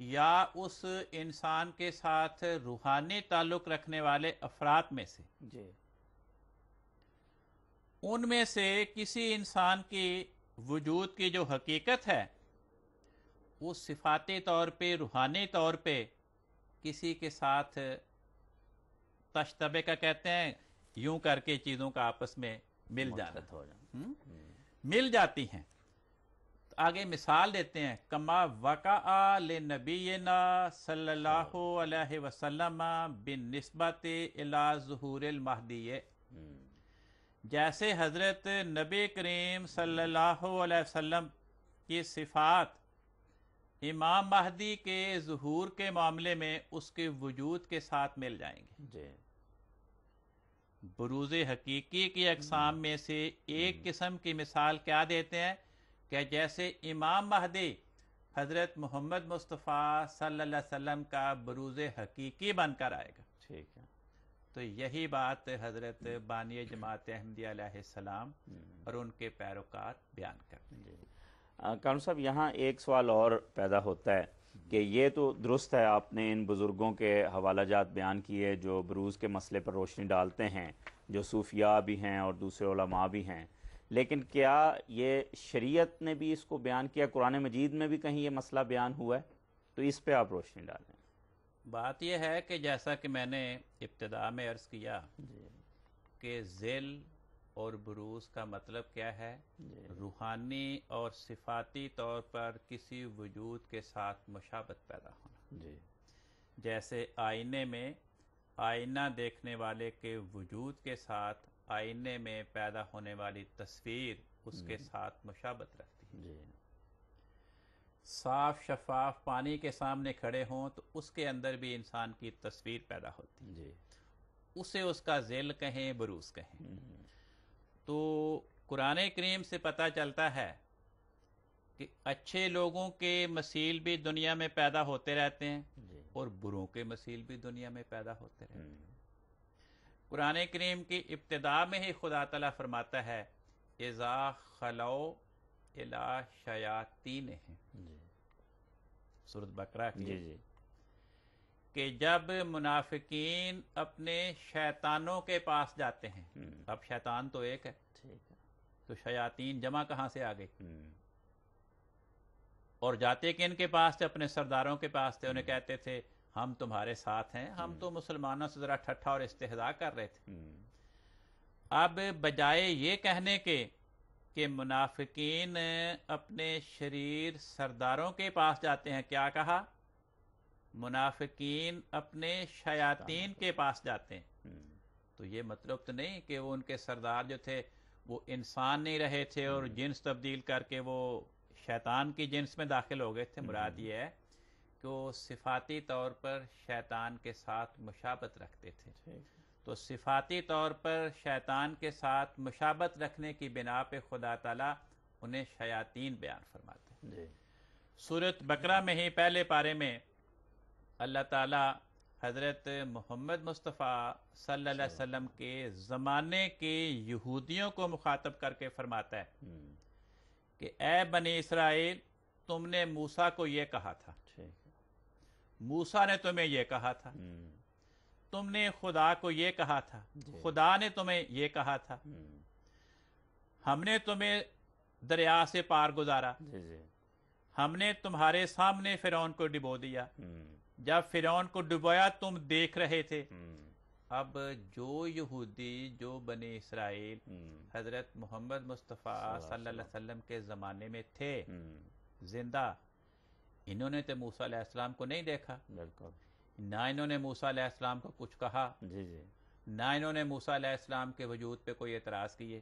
یا اس انسان کے ساتھ روحانی تعلق رکھنے والے افراد میں سے جی ان میں سے کسی انسان کی وجود کی جو حقیقت ہے وہ صفاتی طور پہ روحانی طور پہ کسی کے ساتھ تشتبہ کا کہتے ہیں یوں کر کے چیزوں کا آپس میں مل جانا ہو جانا. مل جاتی ہیں. آگے مثال دیتے ہیں کما وقع لنبینا صلی اللہ علیہ وسلم بالنسبت الی ظہور المہدی، جیسے حضرت نبی کریم صلی اللہ علیہ وسلم کی صفات امام مہدی کے ظہور کے معاملے میں اس کے وجود کے ساتھ مل جائیں گے. جی بروز حقیقی کی اقسام میں سے ایک قسم کی مثال کیا دیتے ہیں کہ جیسے امام مہدی حضرت محمد مصطفیٰ صلی اللہ علیہ وسلم کا بروز حقیقی بن کر آئے گا. ٹھیک ہے. تو یہی بات حضرت بانی جماعت احمدیہ علیہ السلام اور ان کے پیروکار بیان کرتے ہیں. قانون صاحب یہاں ایک سوال اور پیدا ہوتا ہے کہ یہ تو درست ہے، آپ نے ان بزرگوں کے حوالہ جات بیان کیے جو بروز کے مسئلے پر روشنی ڈالتے ہیں، جو صوفیاء بھی ہیں اور دوسرے علماء بھی ہیں، لیکن کیا یہ شریعت نے بھی اس کو بیان کیا؟ قرآن مجید میں بھی کہیں یہ مسئلہ بیان ہوا ہے؟ تو اس پہ آپ روشنی ڈالیں. بات یہ ہے کہ جیسا کہ میں نے ابتدا میں عرض کیا کہ ذل اور بروز کا مطلب کیا ہے؟ روحانی اور صفاتی طور پر کسی وجود کے ساتھ مشابہت پیدا ہونا. جیسے آئینے میں آئینہ دیکھنے والے کے وجود کے ساتھ آئینے میں پیدا ہونے والی تصویر اس کے ساتھ مشابہت رکھتی ہے. صاف شفاف پانی کے سامنے کھڑے ہوں تو اس کے اندر بھی انسان کی تصویر پیدا ہوتی ہے. اسے اس کا ذل کہیں، بروز کہیں. تو قرآن کریم سے پتہ چلتا ہے کہ اچھے لوگوں کے مثیل بھی دنیا میں پیدا ہوتے رہتے ہیں اور بروں کے مثیل بھی دنیا میں پیدا ہوتے رہتے ہیں. قرآن کریم کی ابتدا میں ہی خدا تعالیٰ فرماتا ہے اذا خلو الی شیاطینہم، سورۃ بقرہ کی، کہ جب منافقین اپنے شیطانوں کے پاس جاتے ہیں. اب شیطان تو ایک ہے تو شیاطین جمع کہاں سے آ گئی؟ اور جاتے کہ ان کے پاس تھے، اپنے سرداروں کے پاس تھے، انہیں کہتے تھے ہم تمہارے ساتھ ہیں، ہم تو مسلمانوں سے ذرا ٹھٹھا اور استہزاء کر رہے تھے. اب بجائے یہ کہنے کے کہ منافقین اپنے شریر سرداروں کے پاس جاتے ہیں، کیا کہا؟ منافقین اپنے شیاطین کے پاس جاتے ہیں. تو یہ مطلب تو نہیں کہ وہ ان کے سردار جو تھے وہ انسان نہیں رہے تھے اور جنس تبدیل کر کے وہ شیطان کی جنس میں داخل ہو گئے تھے. مراد یہ ہے کہ وہ صفاتی طور پر شیطان کے ساتھ مشابہت رکھتے تھے. تو صفاتی طور پر شیطان کے ساتھ مشابہت رکھنے کی بنا پہ خدا تعالیٰ انہیں شیاطین بیان فرماتے ہیں. سورۃ بقرہ میں ہی پہلے پارے میں اللہ تعالیٰ حضرت محمد مصطفیٰ صلی اللہ علیہ وسلم کے زمانے کے یہودیوں کو مخاطب کر کے فرماتا ہے کہ اے بنی اسرائیل، تم نے موسیٰ کو یہ کہا تھا، موسیٰ نے تمہیں یہ کہا تھا، تم نے خدا کو یہ کہا تھا، خدا نے تمہیں یہ کہا تھا، ہم نے تمہیں دریا سے پار گزارا، ہم نے تمہارے سامنے فرعون کو ڈبو دیا، جب فرعون کو ڈبویا تم دیکھ رہے تھے. اب جو یہودی، جو بنی اسرائیل حضرت محمد مصطفیٰ صلی اللہ علیہ وسلم کے زمانے میں تھے زندہ، انہوں نے تو موسیٰ علیہ السلام کو نہیں دیکھا، نہ انہوں نے موسیٰ علیہ السلام کو کچھ کہا، نہ انہوں نے موسیٰ علیہ السلام کے وجود پہ کوئی اعتراض کیے،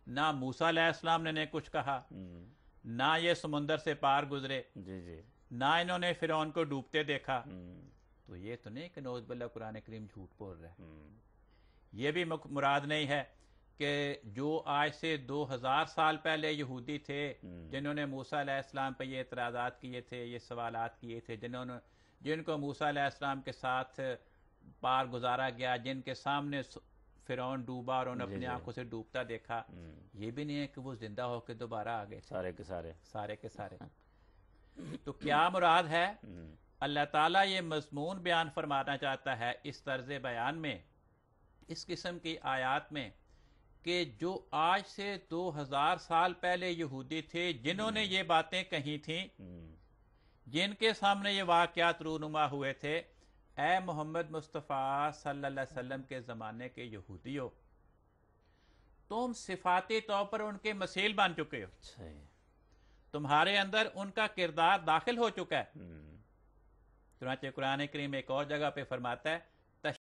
نہ موسیٰ علیہ السلام نے کچھ کہا، نہ یہ سمندر سے پار گزرے، نہ انہوں نے فرعون کو ڈوبتے دیکھا. تو یہ تو نہیں کہ نعوذ باللہ قرآن کریم جھوٹ بول رہا ہے. یہ بھی مراد نہیں ہے کہ جو آج سے 2000 سال پہلے یہودی تھے جنہوں نے موسیٰ علیہ السلام پہ یہ اعتراضات کیے تھے، یہ سوالات کیے تھے، جن کو موسیٰ علیہ السلام کے ساتھ پار گزارا گیا، جن کے سامنے فرعون ڈوبا اور انہوں نے اپنی آنکھوں سے ڈوبتا دیکھا، یہ بھی نہیں ہے کہ وہ زندہ ہو کے دوبارہ آ گئے، سارے کے سارے. تو کیا مراد ہے؟ اللہ تعالیٰ یہ مضمون بیان فرمانا چاہتا ہے اس طرز بیان میں، اس قسم کی آیات میں، کہ جو آج سے 2000 سال پہلے یہودی تھے جنہوں نے یہ باتیں کہی تھیں، جن کے سامنے یہ واقعات رونما ہوئے تھے، اے محمد مصطفیٰ صلی اللہ علیہ وسلم کے زمانے کے یہودیوں، تم صفاتی طور پر ان کے مثیل بن چکے ہو، تمہارے اندر ان کا کردار داخل ہو چکا ہے۔ چنانچہ قرآن کریم ایک اور جگہ پہ فرماتا ہے